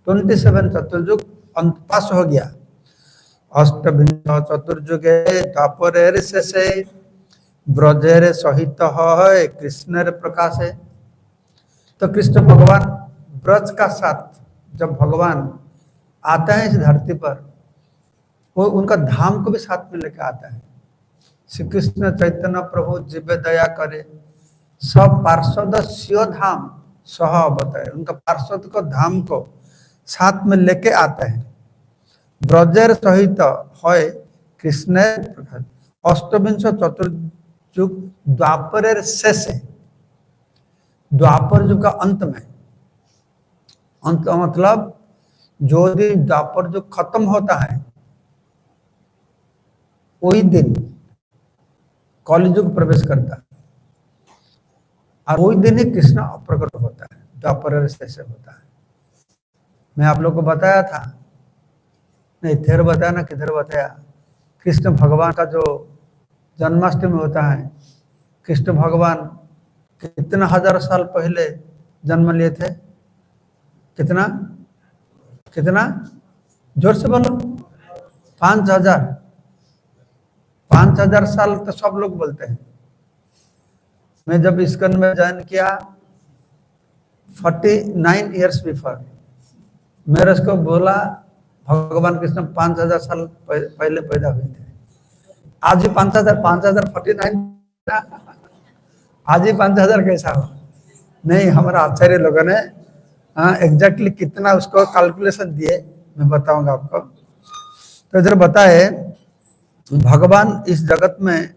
27 चतुर्युग अंत पास हो गया। अष्टविंश चतुर्युगे द्वापरेर शेषे ब्रजेर सहित है कृष्णेर प्रकाशे। तो कृष्ण भगवान ब्रज का साथ जब भगवान आते हैं इस धरती पर, वो उनका धाम को भी साथ में लेकर आता है। श्री कृष्ण चैतन्य प्रभु जीव दया करे, सब पार्षद स्यो धाम सह बताए, उनका पार्षद को धाम को साथ में लेके आते हैं। ब्रजेर सहित है कृष्ण अष्टविंश चतुर्युग द्वापरेर शेष है। द्वापर युग का अंत में, अंत मतलब जो दिन द्वापर युग खत्म होता है वही दिन कलियुग प्रवेश करता है, और वही दिन ही कृष्ण प्रकट होता है, द्वापर शेष होता है। मैं आप लोग को बताया था, नहीं इधर बताया ना किधर बताया, कृष्ण भगवान का जो जन्माष्टमी होता है, कृष्ण भगवान कितना हजार साल पहले जन्म लिए थे? कितना कितना जोर से बोलो। 5,000 साल तो सब लोग बोलते हैं। मैं जब इस्कॉन में ज्वाइन किया 49 इयर्स बिफोर, मेरे उसको बोला भगवान कृष्ण 5,000 साल पहले पैदा हुए थे। आज ही 5,049 आज ही 5,000 कैसा हो? नहीं, हमारा आचार्य लोगों ने एग्जैक्टली कितना उसको कैलकुलेशन दिए, मैं बताऊंगा आपको। तो इधर बताए भगवान इस जगत में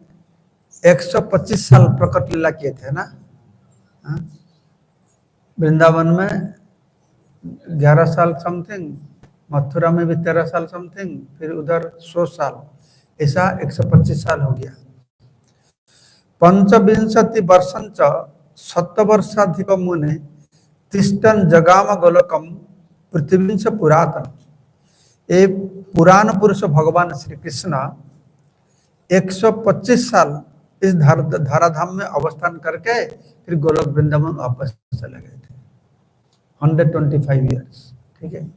125 साल प्रकट लीला किए थे ना। वृंदावन में 11 साल समथिंग, मथुरा में भी 13 साल समथिंग, फिर उधर 100 साल, ऐसा 125 साल हो गया। पंचविंशति वर्षंच शतवर्षाधिक मुने तिष्ठन् जगाम गोलकम पृथ्वींच पुरातन। ये पुराण पुरुष भगवान श्री कृष्ण 125 साल इस धराधाम में अवस्थान करके फिर गोलोक वृंदावन वापस चले गए थे। 125 इयर्स, ठीक है।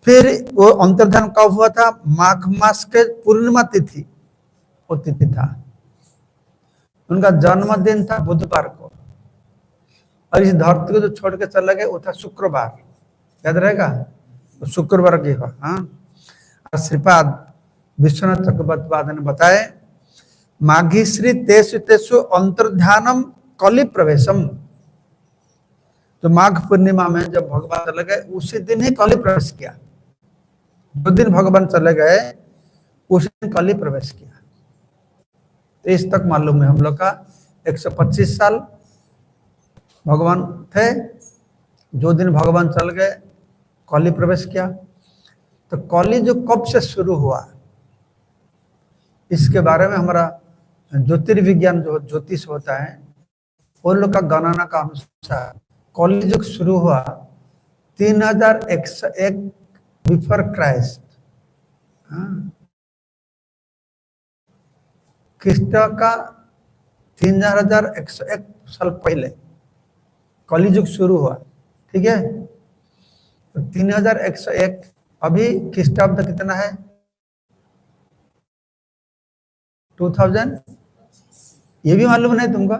फिर वो अंतर्धान कब हुआ था? माघ मास के पूर्णिमा तिथि, वो तिथि था। उनका जन्मदिन था बुधवार को, और इस धरती को जो छोड़ के चले गए वो था शुक्रवार, याद रहेगा? तो शुक्रवार की हुआ। और श्रीपाद विश्वनाथ चक्रवर्ती ने बताए माघीश्री तेसु तेसु अंतर्ध्यानम कलि प्रवेशम। तो माघ पूर्णिमा में जब भगवान चले गए उसी दिन ही कलि प्रवेश किया। दो दिन भगवान चले गए उसी दिन कलि प्रवेश किया। तो इस तक मालूम है हम लोग का 125 साल भगवान थे, जो दिन भगवान चल गए कलि प्रवेश किया। तो कलि जो कब से शुरू हुआ इसके बारे में हमारा ज्योतिर्विज्ञान जो ज्योतिष होता है वो लोग का गणना का अनुसार कलि युग शुरू हुआ 3101 बिफोर क्राइस्ट। ख्रिस्ट का 3101 साल पहले कलि युग शुरू हुआ, ठीक है। तो 3101 अभी ख्रीष्टाब्द कितना है? 2000, ये भी मालूम नहीं तुमको?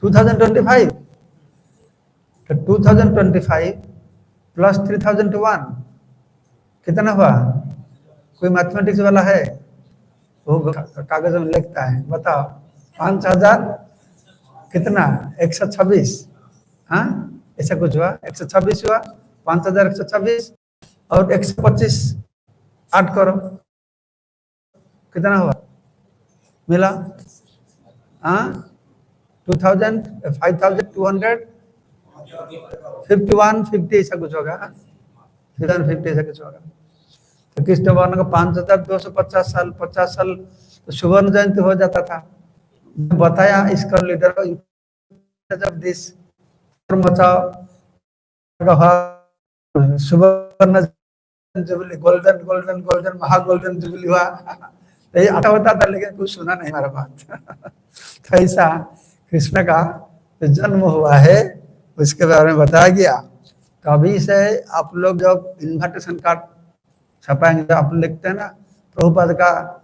2025। तो 2025 प्लस 3001 कितना हुआ? कोई मैथमेटिक्स वाला है वो कागज में लिखता है, बताओ। 5000 कितना? 126। हाँ, ऐसा कुछ हुआ। 126 हुआ, 5126 और 125 ऐड करो, कितना हुआ? मिला? हाँ, 2000 5251 50 ऐसा कुछ होगा। 50 ऐसा कुछ होगा। तो कृष्ण भगवान का 5250 साल 50 साल तो सुवर्ण जयंती हो जाता था। बताया इसका लीडर को जब देश मचाओ सुवर्ण जुबली, गोल्डन गोल्डन गोल्डन महा गोल्डन जुबली हुआ। तो ये आता होता था लेकिन कुछ सुना नहीं हमारा बात। तो ऐसा कृष्ण का जो जन्म हुआ है उसके बारे में बताया गया। कभी से आप लोग जब इन्विटेशन कार्ड छपाएंगे, आप लिखते हैं ना प्रभुपाद का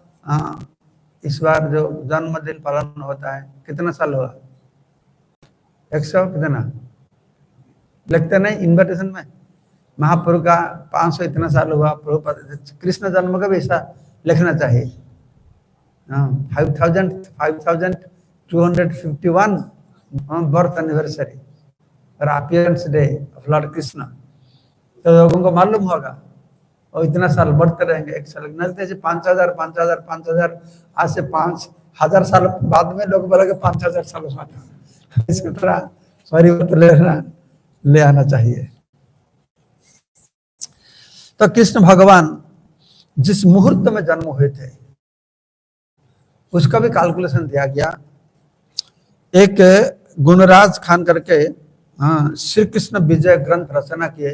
इस बार जो जन्मदिन पालन होता है, कितना साल हुआ? 100 कितना लिखते नहीं इन्विटेशन में? महाप्रभु का 500 इतना साल हुआ, प्रभुपाद कृष्ण जन्म का भी ऐसा लिखना चाहिए। 5251 बर्थ एनिवर्सरी और appearance day of Lord Krishna, तो लोगों को मालूम होगा और इतना साल बढ़ते रहेंगे। एक साल नजदीक से 5000 आज से 5000 साल बाद में लोग बोलेंगे 5000 साल हुआ था। इसकी तरह परिवर्तन ले आना चाहिए। तो कृष्ण भगवान जिस मुहूर्त में जन्म हुए थे उसका भी कैलकुलेशन दिया गया। एक गुणराज खान करके श्री कृष्ण विजय ग्रंथ रचना किए,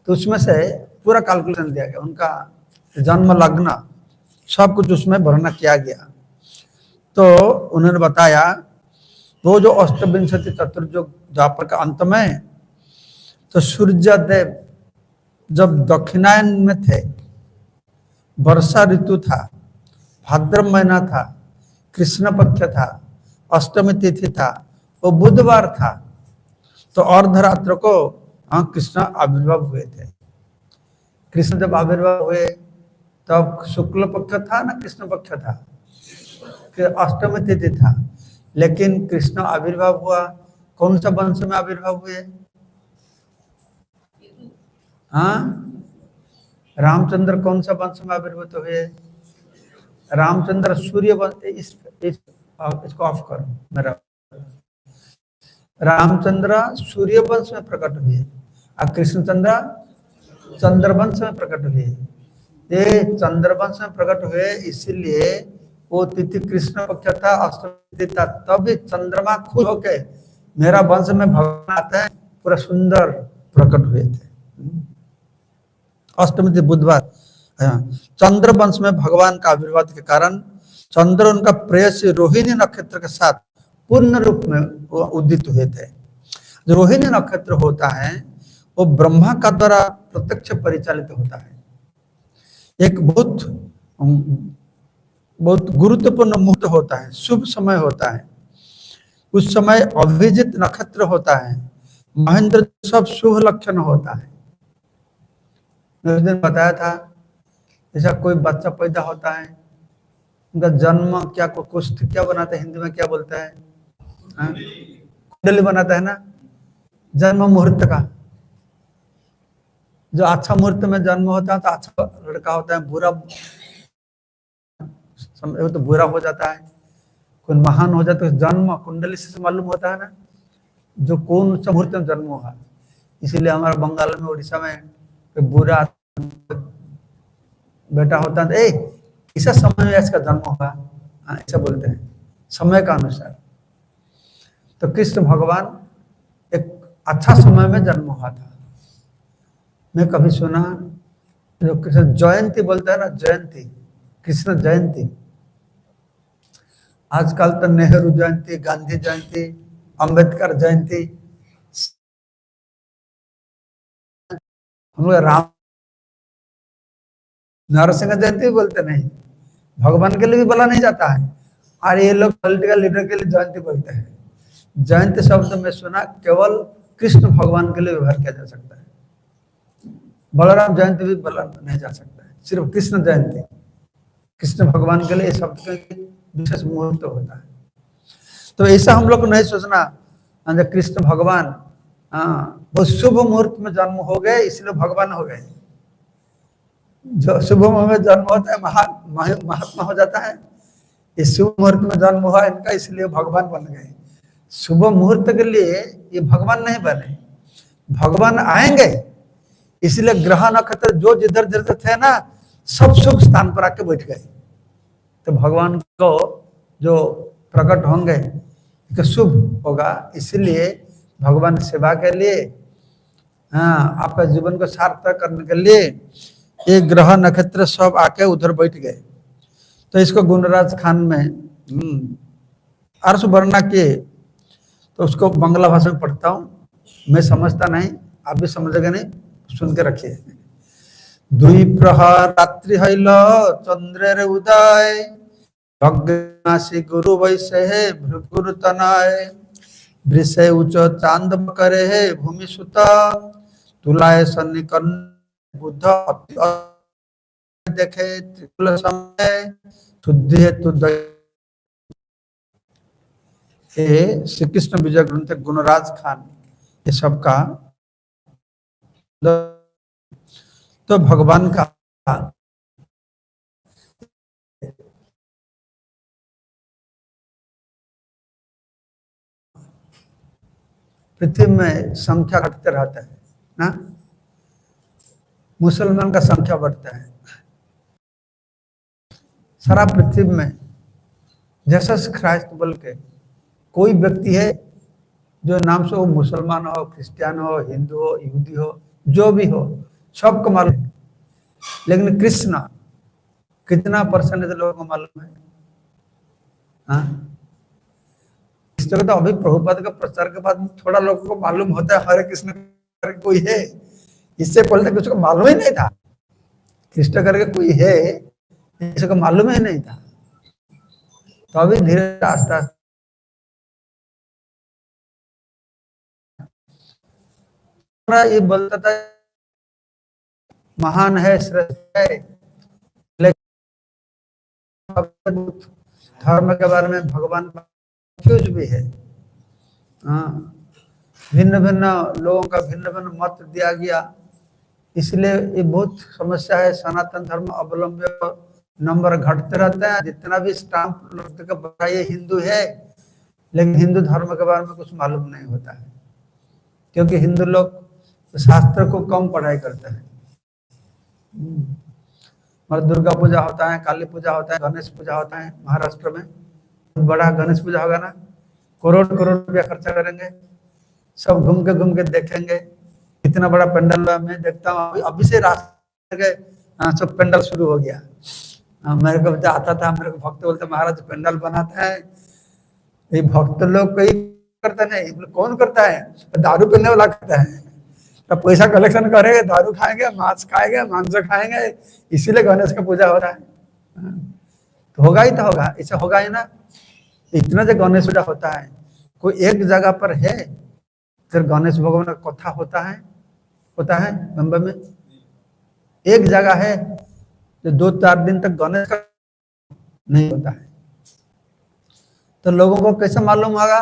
तो उसमें से पूरा कैलकुलेशन दिया गया, उनका जन्म लग्न सब कुछ उसमें वर्णना किया गया। तो उन्होंने बताया वो जो अष्टविंशति चतुर्युग द्वापर का अंत में, तो सूर्य देव जब दक्षिणायन में थे, वर्षा ऋतु था, भाद्र महीना था, कृष्ण पक्ष था, अष्टमी तिथि था, वो बुधवार था, तो अर्धरात्र को कृष्ण आविर्भाव हुए थे। कृष्ण जब आविर्भाव हुए तब शुक्ल पक्ष था ना कृष्ण पक्ष था, अष्टमी तिथि था, लेकिन कृष्ण आविर्भाव हुआ कौन सा वंश में आविर्भाव हुए? रामचंद्र कौन सा वंश में आविर्भूत हुए? रामचंद्र सूर्य वंश। इसको ऑफ करो मेरा। रामचंद्र सूर्य वंश में प्रकट हुए और कृष्णचंद्र चंद्रवंश में प्रकट हुए। ये चंद्रवंश में प्रकट हुए, इसीलिए वो तिथि कृष्ण पक्ष था, अष्टमी था, तभी चंद्रमा खुश होके मेरा वंश में भगवान आता है, पूरा सुंदर प्रकट हुए थे। अष्टमी तिथि बुधवार। चंद्र वंश में भगवान का आविर्भाव के कारण चंद्र उनका प्रेयसी रोहिणी नक्षत्र के साथ पूर्ण रूप में उदित हुए थे। जो रोहिणी नक्षत्र होता है वो ब्रह्मा का द्वारा प्रत्यक्ष परिचालित होता है। एक बहुत गुरुत्वपूर्ण मुहूर्त होता है, शुभ समय होता है। उस समय अभिजित नक्षत्र होता है, महेंद्र सब शुभ लक्षण होता है। उस दिन बताया था, जैसा कोई बच्चा पैदा होता है, उनका जन्म क्या कुछ क्या बनाता है, हिंदी में क्या बोलता है? कुंडली बनाता है ना, जन्म मुहूर्त का। जो अच्छा मुहूर्त में जन्म होता है तो अच्छा लड़का होता है, बुरा समय तो बुरा हो जाता है। कोई महान हो जाता है, जन्म कुंडली से मालूम होता है ना जो कौन सा मुहूर्त में जन्म हुआ। इसीलिए हमारा बंगाल में, उड़ीसा में बुरा बेटा होता है, इस समय में इसका जन्म होगा, ऐसा बोलते हैं समय का अनुसार। तो कृष्ण भगवान एक अच्छा समय में जन्म हुआ था। मैं कभी सुना जो कृष्ण जयंती बोलता है ना, जयंती, कृष्ण जयंती। आजकल तो नेहरू जयंती, गांधी जयंती, अंबेडकर जयंती, हम लोग राम नरसिंह जयंती बोलते नहीं, भगवान के लिए भी बोला नहीं जाता है। और ये लोग पॉलिटिकल लीडर के लिए जयंती बोलते हैं। जयंती शब्द में सुना केवल कृष्ण भगवान के लिए व्यवहार किया जा सकता है। बलराम जयंती भी बोला नहीं जा सकता है, सिर्फ कृष्ण जयंती। कृष्ण भगवान के लिए शब्द का विशेष मुहूर्त होता है। तो ऐसा हम लोग को नहीं सोचना कृष्ण भगवान वो शुभ मुहूर्त में जन्म हो गए इसलिए भगवान हो गए। जो शुभ मुहूर्त में जन्म होता है महात्मा हो जाता है। इस शुभ मुहूर्त में जन्म हुआ इनका इसलिए भगवान बन गए। शुभ मुहूर्त के लिए ये भगवान नहीं बने, भगवान आएंगे। इसलिए ग्रह नक्षत्र जो जिधर जिधर थे ना, सब शुभ स्थान पर आके बैठ गए। तो भगवान को जो प्रकट होंगे तो शुभ होगा, इसलिए भगवान सेवा के लिए, आपका जीवन को सार्थक करने के लिए ये ग्रह नक्षत्र सब आके उधर बैठ गए। तो इसको गुणराज खान में अर्श वर्णना किए, तो उसको बांग्ला भाषा में पढ़ता हूँ, मैं समझता नहीं, आप भी समझेगा नहीं, सुन के रखिए। दुई प्रहर रात्रि हईल चंद्रेर उदय, भग्नासी गुरु वैसे है भृगुरु तनय, वृषे उच्च चांद करे है भूमि सुत, तुलाय सन्निकन बुद्ध देखे त्रिकुल समय, शुद्धि हेतु श्री कृष्ण विजय ग्रंथ गुणराज खान ये सब का तो भगवान का पृथ्वी में संख्या घटते रहता है ना, मुसलमान का संख्या बढ़ता है सारा पृथ्वी में। जैसा क्राइस्ट बोल के कोई व्यक्ति है जो नाम से वो मुसलमान हो, क्रिश्चियन हो, हिंदू हो, यहूदी हो, जो भी हो, सबको मालूम है। लेकिन कृष्ण कितना परसेंटेज लोगों को मालूम है? कृष्ण तो अभी प्रभुपाद का प्रचार के बाद थोड़ा लोगों को मालूम होता है हरे कृष्ण करके कोई है। इससे पहले तक उसको मालूम ही नहीं था कृष्ण करके कोई है, इसको मालूम ही नहीं था। तो अभी धीरे आस्ते आस्ते ये बोलता था महान है, श्रेष्ठ है, लेकिन धर्म के बारे में भगवान कंफ्यूज भी है। भिन्न भिन्न लोगों का भिन्न भिन्न मत दिया गया, इसलिए ये बहुत समस्या है। सनातन धर्म अवलंबी नंबर घटते रहते हैं। जितना भी स्टाम्प लगते का बता ये हिंदू है, लेकिन हिंदू धर्म के बारे में कुछ मालूम नहीं होता है, क्योंकि हिंदू लोग शास्त्र को कम पढ़ाई करते हैं। मतलब दुर्गा पूजा होता है, काली पूजा होता है, गणेश पूजा होता है। महाराष्ट्र में बड़ा गणेश पूजा होगा ना, करोड़ करोड़ रुपया खर्चा करेंगे, सब घूम के देखेंगे। इतना बड़ा पंडाल मैं देखता हूँ, अभी से रास्ते के सब पंडाल शुरू हो गया। मेरे को आता था, मेरे को भक्त बोलते महाराज पंडाल बनाता है। ये भक्त लोग कोई करता नहीं, कौन करता है? दारू पीने वाला करता है। तो पैसा कलेक्शन करेंगे, दारू खाएंगे, मांस खाएंगे, मांस खाएंगे, इसीलिए गणेश का पूजा हो रहा है। तो होगा ही तो होगा, ऐसा होगा ही ना। इतना जो गणेश पूजा होता है, कोई एक जगह पर है फिर गणेश भगवान का कथा होता है मुंबई में एक जगह है जो 2-4 दिन तक गणेश का नहीं होता है। तो लोगों को कैसे मालूम होगा?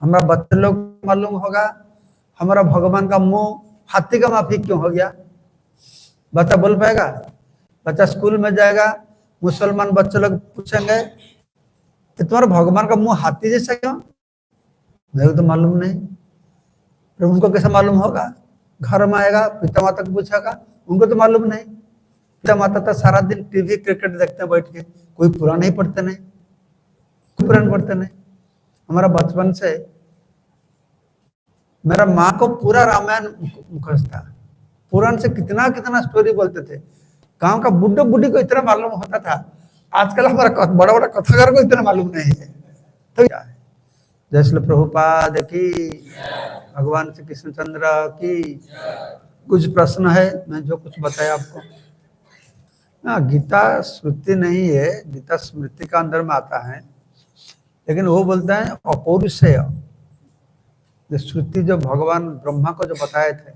हमारा बच्चे लोग मालूम होगा। हमारा भगवान का मुंह हाथी का माफी क्यों हो गया? बच्चा बोल पाएगा? बच्चा स्कूल में जाएगा, मुसलमान बच्चे लोग पूछेंगे कि तुम्हारा भगवान का मुंह हाथी जैसा क्यों? मेरे को तो मालूम नहीं। तो उनको कैसे मालूम होगा? घर में आएगा, पिता माता को पूछेगा, उनको तो मालूम नहीं। पिता माता तो सारा दिन टीवी क्रिकेट देखते हैं बैठ के, कोई पुराण नहीं पढ़ते नहीं, कोई पुराण पढ़ते नहीं। हमारा बचपन से मेरा माँ को पूरा रामायण मुखस्त था। पुराण से कितना कितना स्टोरी बोलते थे। गांव का बुड्ढो बुड्ढी को इतना मालूम होता था। आजकल हमारा बड़ा बड़ा कथाकार को इतना मालूम नहीं है। तो क्या है? जय श्री प्रभुपाद की, भगवान श्री कृष्णचंद्र की। कुछ प्रश्न है? मैं जो कुछ बताया आपको ना, गीता श्रुति नहीं है, गीता स्मृति का अंदर में आता है। लेकिन वो बोलता है अपौरुषेय, जो श्रुति जो भगवान ब्रह्मा को जो बताए थे,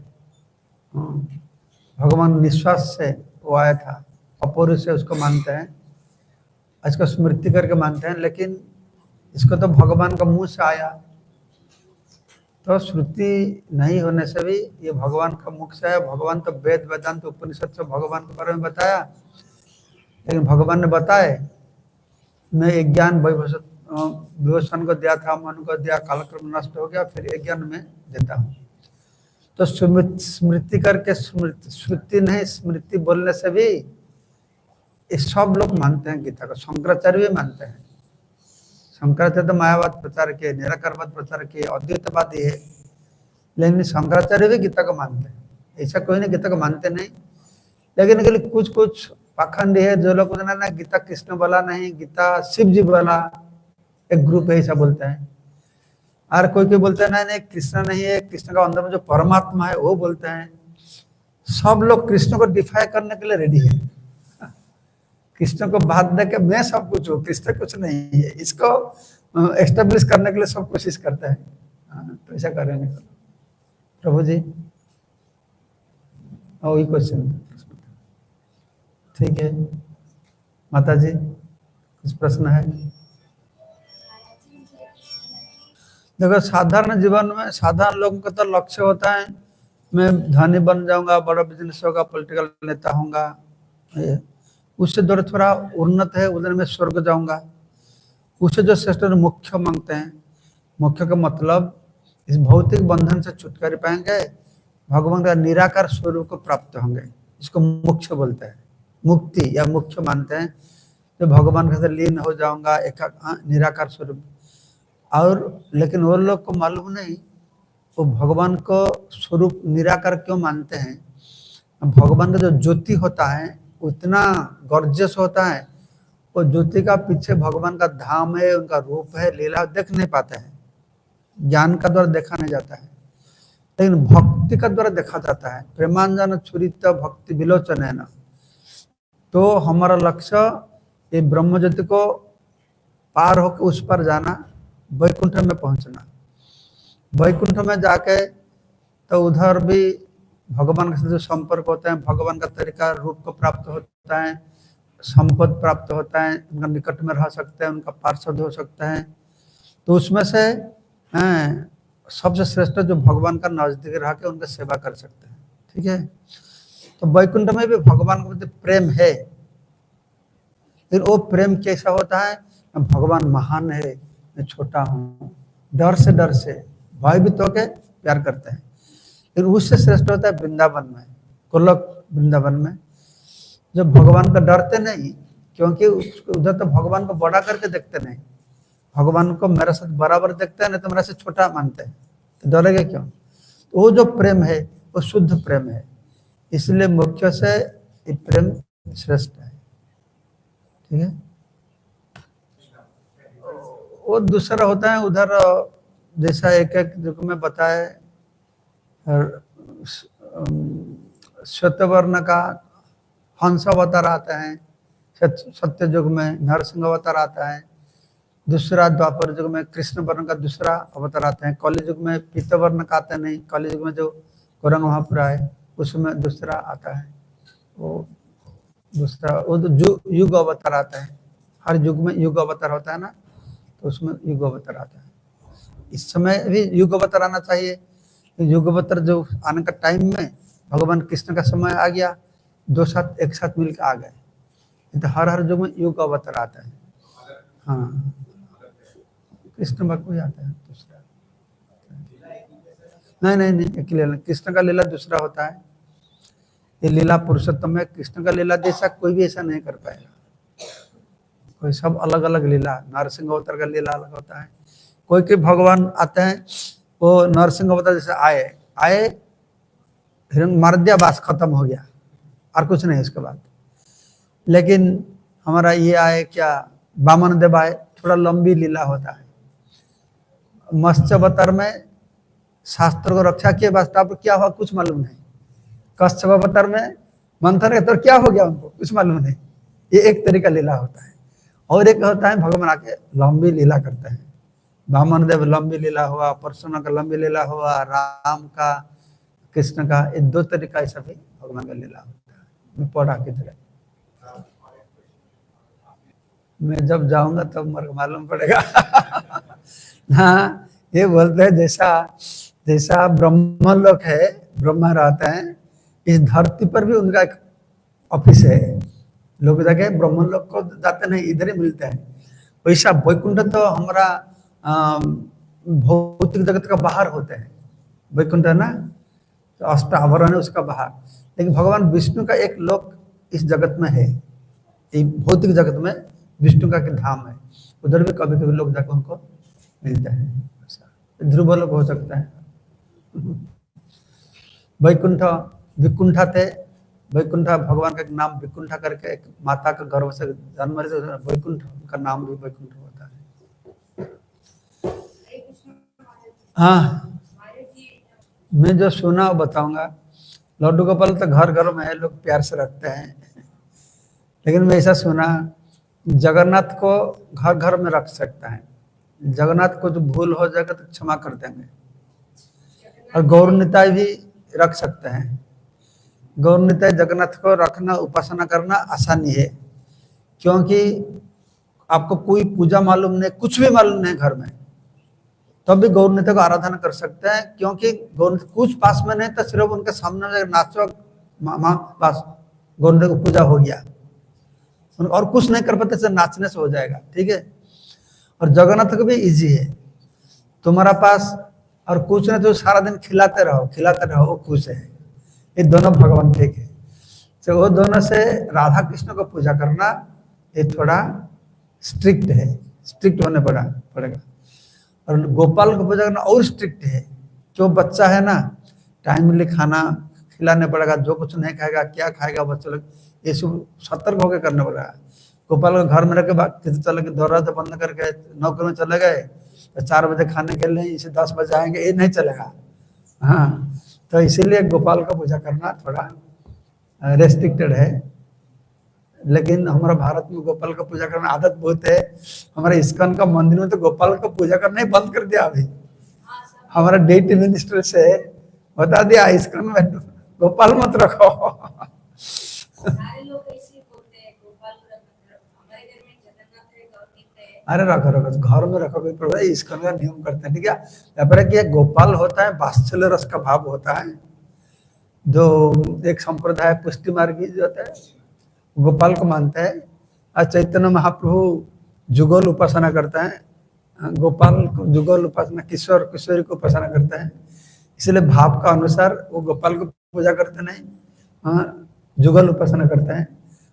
भगवान निश्वास से वो आया था, अपौरुषेय उसको मानते हैं, इसको स्मृति करके मानते हैं। लेकिन इसको तो भगवान का मुंह से आया, तो श्रुति नहीं होने से भी ये भगवान का मुख से आया। भगवान तो वेद वेदांत उपनिषद से भगवान के बारे में बताया, लेकिन भगवान ने बताए मैं एक ज्ञान विभूषण को दिया था, मन को दिया, कालक्रम नष्ट हो गया, फिर एक ज्ञान में देता हूँ। तो स्मृति करके श्रुति नहीं स्मृति बोलने से भी ये सब लोग मानते हैं गीता को। शंकराचार्य भी मानते हैं। शंकराचार्य तो मायावाद प्रचार किए, निराकारवाद प्रचार किए, अद्वैतवादी है, लेकिन शंकराचार्य भी गीता को मानते हैं। ऐसा कोई नहीं गीता को मानते नहीं, लेकिन कुछ कुछ पाखंडी है जो लोग ना गीता कृष्ण बोला नहीं, गीता शिव जी बोला, एक ग्रुप है ऐसा बोलता है। और कोई बोलते हैं नहीं नहीं कृष्ण नहीं है, कृष्ण का अंदर में जो परमात्मा है वो बोलते हैं। सब लोग कृष्ण को डिफाई करने के लिए रेडी है। कृष्ण को बात दे के मैं सब कुछ हूँ, कृष्ण कुछ नहीं है, इसको एस्टेब्लिश करने के लिए सब कोशिश करते हैं। तो ऐसा करेंगे प्रभु जी, वही क्वेश्चन। ठीक है माता जी, कुछ प्रश्न है? देखो साधारण जीवन में साधारण लोगों का तो लक्ष्य होता है मैं धनी बन जाऊंगा, बड़ा बिजनेस होगा, पॉलिटिकल नेता होऊंगा, उससे दौर थोड़ा उन्नत है, उधर में स्वर्ग जाऊंगा। उससे जो श्रेष्ठ मुख्य मांगते हैं, मुख्य का मतलब इस भौतिक बंधन से छुटकारा पाएंगे, भगवान का निराकार स्वरूप को प्राप्त होंगे, इसको मुख्य बोलते हैं। मुक्ति या मुख्य मानते हैं जो भगवान के साथ लीन हो जाऊंगा, एक निराकार स्वरूप। और लेकिन वो लोग को मालूम नहीं वो भगवान को स्वरूप निराकार क्यों मानते हैं। भगवान का जो ज्योति होता है उतना गॉर्जियस होता है, वो ज्योति का पीछे भगवान का धाम है, उनका रूप है, लीला देख नहीं पाते हैं, ज्ञान का द्वारा देखा नहीं जाता है, लेकिन भक्ति का द्वारा देखा जाता है। प्रेमांजन छुरित भक्ति विलोचन है ना। तो हमारा लक्ष्य ये ब्रह्म ज्योति को पार होकर उस पर जाना, वैकुंठ में पहुंचना। वैकुंठ में जाके तो उधर भी भगवान के साथ जो संपर्क होता है, भगवान का तरीका रूप को प्राप्त होता है, संपद प्राप्त होता है, उनका निकट में रह सकते हैं, उनका पार्षद हो सकता है। तो उसमें से सबसे श्रेष्ठ जो भगवान का नजदीक रह के उनका सेवा कर सकते हैं। ठीक है, तो वैकुंठ में भी भगवान के प्रति प्रेम है, फिर वो प्रेम कैसा होता है, भगवान महान है, मैं छोटा हूँ, डर से भयभीत होकर प्यार करते हैं। फिर उससे श्रेष्ठ होता है वृंदावन में, गोलोक वृंदावन में, जो भगवान का डरते नहीं, क्योंकि उधर तो भगवान को बड़ा करके देखते नहीं, भगवान को मेरे साथ बराबर देखते हैं, नहीं तो मेरे से छोटा मानते हैं, तो डरेंगे क्यों। तो वो जो प्रेम है वो शुद्ध प्रेम है, इसलिए मुख्य से ये प्रेम श्रेष्ठ है। ठीक है, वो दूसरा होता है उधर जैसा एक जो मैं बताए श्वेतवर्ण का हंस अवतार आता है, सत्य युग में नरसिंह अवतार आता है, दूसरा द्वापर युग में कृष्ण वर्ण का दूसरा अवतार आता है, कलि युग में पीतवर्ण का आता नहीं, कलि युग में जो गौरंग महापुर है उसमें दूसरा आता है, वो दूसरा वो तो युग अवतार आता है। हर युग में युग अवतार होता है ना, तो उसमें युग अवतार आता है। इस समय भी युग अवतार आना चाहिए, युग अवतार जो आने का टाइम में भगवान कृष्ण का समय आ गया, दो साथ एक साथ मिलकर आ गए, तो हर युग में युग अवतार आता है। हाँ, कृष्ण भक्त भी आता है दूसरा, नहीं एक लीला, कृष्ण का लीला दूसरा होता है, ये लीला पुरुषोत्तम है, कृष्ण का लीला जैसा कोई भी ऐसा नहीं कर पाएगा, कोई सब अलग अलग लीला, नरसिंह अवतार का लीला अलग होता है। कोई भगवान आते हैं वो नरसिंह अवतार जैसे आए मार दिया, बस खत्म हो गया और कुछ नहीं उसके बाद। लेकिन हमारा ये आए क्या वामन देव आए, थोड़ा लंबी लीला होता है। मत्स्य अवतार में शास्त्र को रक्षा किए, वास्तव पर क्या हुआ कुछ मालूम नहीं। कश्यप अवतार में मंथन के तो क्या हो गया उनको कुछ मालूम नहीं। ये एक तरीका लीला होता है, और एक होता है भगवान आके लंबी लीला करते हैं। वामन देव लंबी लीला हुआ, परशुराम का लंबी लीला हुआ, राम का, कृष्ण का, ये दो तरीका ऐसा भी भगवान का लीला होता है। मैं पढ़ा किधर, मैं जब जाऊंगा तब मेरे को मालूम पड़ेगा। हाँ, ये बोलते हैं जैसा ब्रह्म लोक है, ब्रह्मा रहते हैं, इस धरती पर भी उनका एक ऑफिस है, लोग जाके ब्रह्म लोक को जाते नहीं, इधर ही मिलते हैं। वैसा वैकुंठ तो हमारा भौतिक जगत का बाहर होते हैं, वैकुंठ है ना, तो अष्टावरण है उसका बाहर, लेकिन भगवान विष्णु का एक लोक इस जगत में है, भौतिक जगत में विष्णु का धाम है, उधर भी कभी कभी लोग जाकर उनको मिलते हैं। ध्रुव लोक हो सकता है। वैकुंठ विकुंठा थे, वैकुंठा भगवान का नाम विकुंठा करके एक माता का गर्भ से जन्म, वैकुंठ का नाम भी वैकुंठ होता है। हाँ, मैं जो सुना वो बताऊंगा। लड्डू गोपाल तो घर घर में है, लोग प्यार से रखते हैं, लेकिन मैं ऐसा सुना जगन्नाथ को घर घर में रख सकता है। जगन्नाथ को जो भूल हो जाएगा तो क्षमा कर देंगे। और गौर निताई भी रख सकते हैं। गौर निताई जगन्नाथ को रखना, उपासना करना आसानी है, क्योंकि आपको कोई पूजा मालूम नहीं, कुछ भी मालूम नहीं घर में, तब भी गौर निताई को आराधना कर सकते हैं। क्योंकि गौर कुछ पास में नहीं तो सिर्फ उनके सामने नाचो बस गौर निताई को पूजा हो गया, और कुछ नहीं कर पाते, सिर्फ नाचने से हो जाएगा। ठीक है। और जगन्नाथ को भी इजी है, तुम्हारा पास और कुछ नहीं तो सारा दिन खिलाते रहो, वो खुश है। ये दोनों भगवान ठीक है। तो वो दोनों से राधा कृष्ण को पूजा करना ये थोड़ा स्ट्रिक्ट है, स्ट्रिक्ट होने पड़ेगा। और गोपाल को पूजा करना और स्ट्रिक्ट है, जो बच्चा है ना टाइमली खाना खिलाने पड़ेगा, जो कुछ नहीं खाएगा क्या खाएगा बच्चा लोग, ये सब सतर्क होकर करना पड़ेगा। गोपाल को घर में रख के चले गए, दरवाजा बंद करके नौकरी में चले गए, तो 4 बजे खाने के लिए इसे 10 बजे आएंगे, ये नहीं चलेगा। हाँ, तो इसीलिए गोपाल का पूजा करना थोड़ा रेस्ट्रिक्टेड है। लेकिन हमारा भारत में गोपाल का पूजा करना आदत बहुत है। हमारे इस्कॉन का मंदिर में तो गोपाल का पूजा करना ही बंद कर दिया अभी। हमारा डेटी मिनिस्टर से बता दिया इस्कॉन में गोपाल मत रखो। अरे रखो, घर में रखो, इस्कॉन का नियम करते हैं। ठीक है। कि गोपाल होता है वात्सल्य रस का भाव होता है, जो एक संप्रदाय पुष्टि मार्गी जो होता है गोपाल को मानते हैं। और चैतन्य महाप्रभु जुगल उपासना करता है, गोपाल को जुगल उपासना, किशोर किशोरी को उपासना करता है, इसलिए भाव का अनुसार वो गोपाल को पूजा करते नहीं, हाँ जुगल उपासना करते हैं।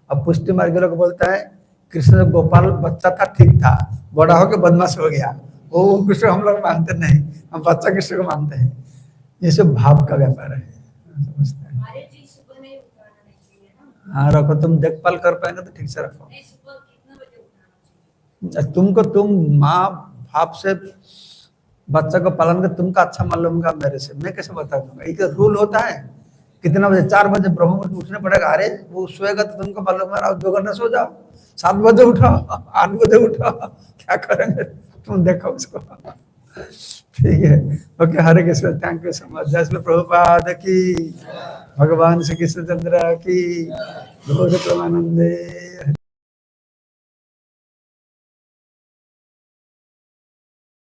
अब पुष्टि मार्गी लोग बोलता है कृष्ण गोपाल बच्चा था ठीक था, बड़ा होकर बदमाश हो गया, वो कृष्ण हम लोग मानते नहीं, हम बच्चा कृष्ण को मानते हैं। ये सब भाव का व्यापार है, समझते हैं। हाँ रखो, तुम देखभाल कर पाएंगे तो ठीक से रखो। तुम माँ बाप से बच्चा को पालन कर, तुमका अच्छा मालूम होगा मेरे से, मैं कैसे बता दूंगा। एक रूल होता है कितना बजे, 4 बजे ब्रह्म मुहूर्त उठने पड़ेगा। अरे वो सोएगा तो तुमको मालूम है, 2 घंटे सो जाओ, 7 बजे उठो, 8 बजे उठो, क्या करेंगे तुम देखो उसको। ठीक है। Okay, Hare Krishna, thank you so much. जय श्री प्रभुपाद की, भगवान श्री कृष्ण चंद्र की, गौर प्रेमानंदे।